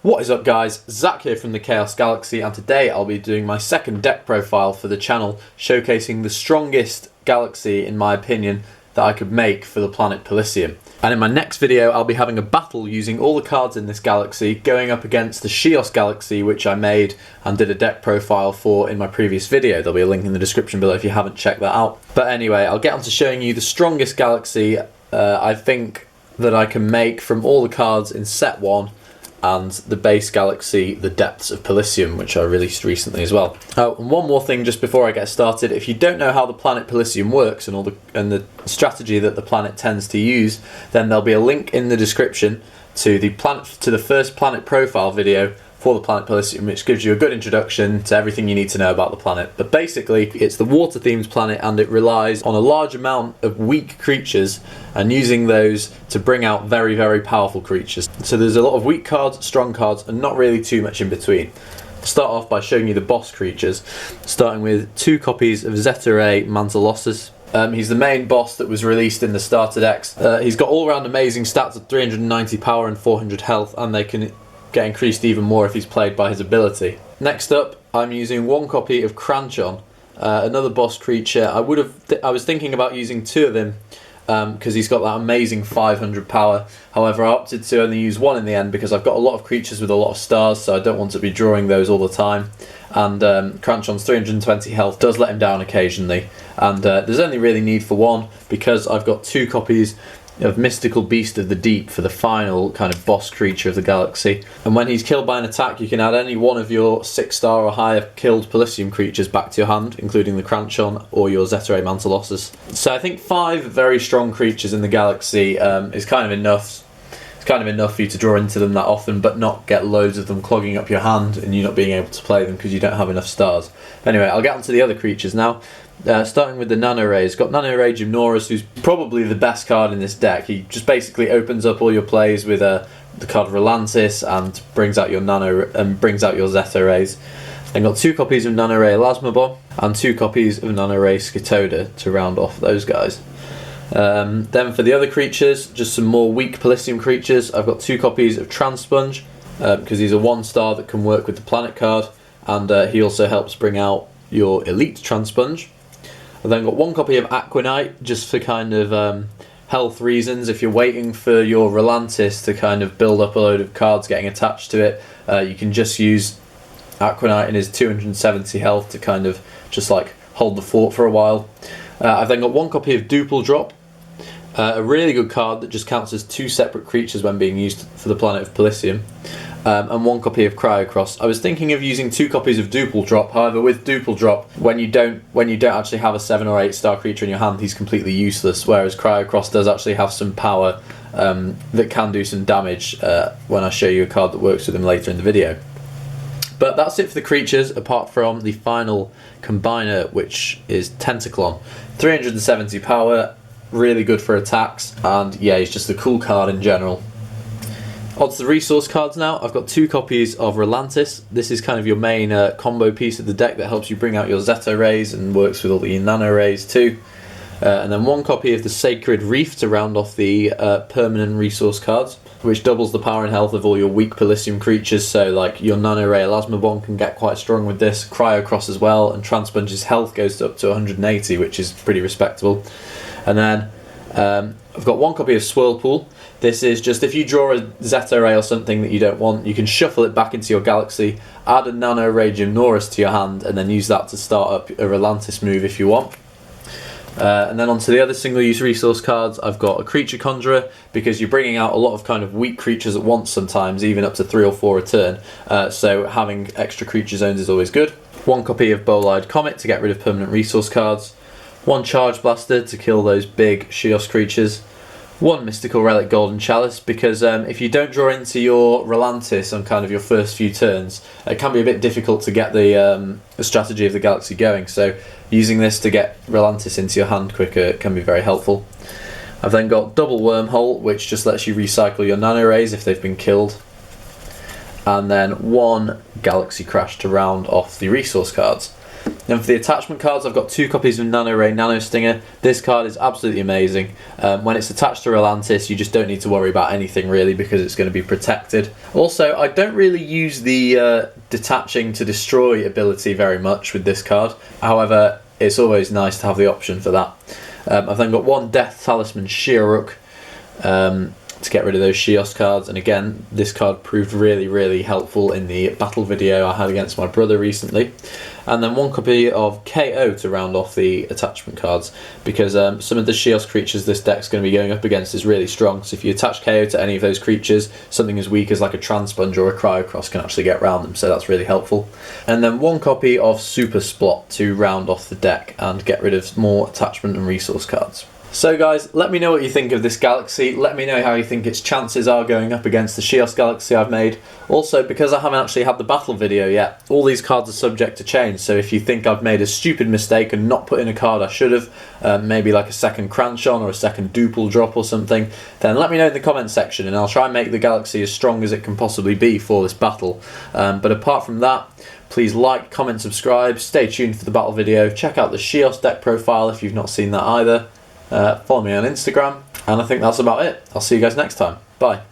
What is up guys, Zach here from the Chaos Galaxy, and today I'll be doing my second deck profile for the channel, showcasing the strongest galaxy in my opinion that I could make for the planet Palicium. And in my next video I'll be having a battle using all the cards in this galaxy, going up against the Shearuk galaxy, which I made and did a deck profile for in my previous video. There'll be a link in the description below if you haven't checked that out. But anyway, I'll get on to showing you the strongest galaxy I think that I can make from all the cards in set 1 and the base galaxy, the Depths of Palicium, which I released recently as well. Oh, and one more thing just before I get started: if you don't know how the planet Palicium works and the strategy that the planet tends to use, then there'll be a link in the description to the first planet profile video for the planet Palicium, which gives you a good introduction to everything you need to know about the planet. But basically, it's the water-themed planet, and it relies on a large amount of weak creatures and using those to bring out very, very powerful creatures. So there's a lot of weak cards, strong cards, and not really too much in between. I'll start off by showing you the boss creatures, starting with 2 copies of Zettoray Mantalossus. He's the main boss that was released in the starter decks. He's got all-round amazing stats of 390 power and 400 health, and they can get increased even more if he's played by his ability. Next up, I'm using 1 copy of Kranchon, another boss creature. I was thinking about using 2 of him because he's got that amazing 500 power. However, I opted to only use 1 in the end because I've got a lot of creatures with a lot of stars, so I don't want to be drawing those all the time. And Kranchon's 320 health does let him down occasionally, and there's only really need for 1 because I've got 2 copies of Mystical Beast of the Deep for the final kind of boss creature of the galaxy. And when he's killed by an attack, you can add any one of your 6-star or higher killed Palicium creatures back to your hand, including the Kranchon or your Zettoray Mantalossus. So I think 5 very strong creatures in the galaxy is kind of enough. It's kind of enough for you to draw into them that often, but not get loads of them clogging up your hand and you not being able to play them because you don't have enough stars. Anyway, I'll get onto the other creatures now. Starting with the Nanoray. It's got Nanoray Gimnorus, who's probably the best card in this deck. He just basically opens up all your plays with the card Ralantis and brings out your Zettorays. Then got 2 copies of Nanoray Elasmabon and 2 copies of Nanoray Skitodea to round off those guys. Then for the other creatures, just some more weak Palicium creatures. I've got 2 copies of Transponge because he's a 1-star that can work with the planet card, and he also helps bring out your Elite Transponge. I've then got 1 copy of Aquaknight just for kind of health reasons. If you're waiting for your Ralantis to kind of build up a load of cards getting attached to it, you can just use Aquaknight and his 270 health to kind of just like hold the fort for a while. I've then got 1 copy of Doople Drop, a really good card that just counts as 2 separate creatures when being used for the planet of Palicium. And 1 copy of Cryocross. I was thinking of using 2 copies of Doople Drop. However, with Doople Drop, when you don't actually have a 7 or 8-star creature in your hand, he's completely useless. Whereas Cryocross does actually have some power that can do some damage when I show you a card that works with him later in the video. But that's it for the creatures, apart from the final combiner, which is Tentaclon. 370 power, really good for attacks, and yeah, he's just a cool card in general. On to the resource cards now. I've got 2 copies of Ralantis. This is kind of your main combo piece of the deck that helps you bring out your Zettorays and works with all the Nanorays too. And then 1 copy of the Sacred Reef to round off the permanent resource cards, which doubles the power and health of all your weak Palicium creatures. So like your Nanoray Elasmabon can get quite strong with this, Cryocross as well, and Transponge's health goes up to 180, which is pretty respectable. And then I've got 1 copy of Swirlpool. This is just if you draw a Zettoray or something that you don't want, you can shuffle it back into your galaxy, add a Nanoray Gimnorus to your hand, and then use that to start up a Ralantis move if you want. And then onto the other single-use resource cards, I've got a Creature Conjurer, because you're bringing out a lot of kind of weak creatures at once sometimes, even up to 3 or 4 a turn, so having extra creature zones is always good. 1 copy of Bolide Comet to get rid of permanent resource cards. 1 Charge Blaster to kill those big Shearuk creatures. 1 Mystical Relic Golden Chalice, because if you don't draw into your Ralantis on kind of your first few turns, it can be a bit difficult to get the strategy of the galaxy going, so using this to get Ralantis into your hand quicker can be very helpful. I've then got Double Wormhole, which just lets you recycle your Nanorays if they've been killed. And then 1 Galaxy Crash to round off the resource cards. Then for the attachment cards, I've got 2 copies of Nanoray Nanostinger. This card is absolutely amazing. When it's attached to Ralantis, you just don't need to worry about anything really because it's going to be protected. Also, I don't really use the detaching to destroy ability very much with this card. However, it's always nice to have the option for that. I've then got 1 Death Talisman Shearuk to get rid of those Shios cards, and again this card proved really helpful in the battle video I had against my brother recently. And then 1 copy of KO to round off the attachment cards, because some of the Shios creatures this deck's going to be going up against is really strong, so if you attach KO to any of those creatures, something as weak as like a Transponge or a Cryocross can actually get around them, so that's really helpful. And then 1 copy of Super Splot to round off the deck and get rid of more attachment and resource cards. So guys, let me know what you think of this galaxy. Let me know how you think its chances are going up against the Shios galaxy I've made. Also, because I haven't actually had the battle video yet, all these cards are subject to change, so if you think I've made a stupid mistake and not put in a card I should have, maybe like a second Kranchon or a second Doople Drop or something, then let me know in the comment section and I'll try and make the galaxy as strong as it can possibly be for this battle. But apart from that, please like, comment, subscribe, stay tuned for the battle video, check out the Shios deck profile if you've not seen that either. Follow me on Instagram, and I think that's about it. I'll see you guys next time. Bye.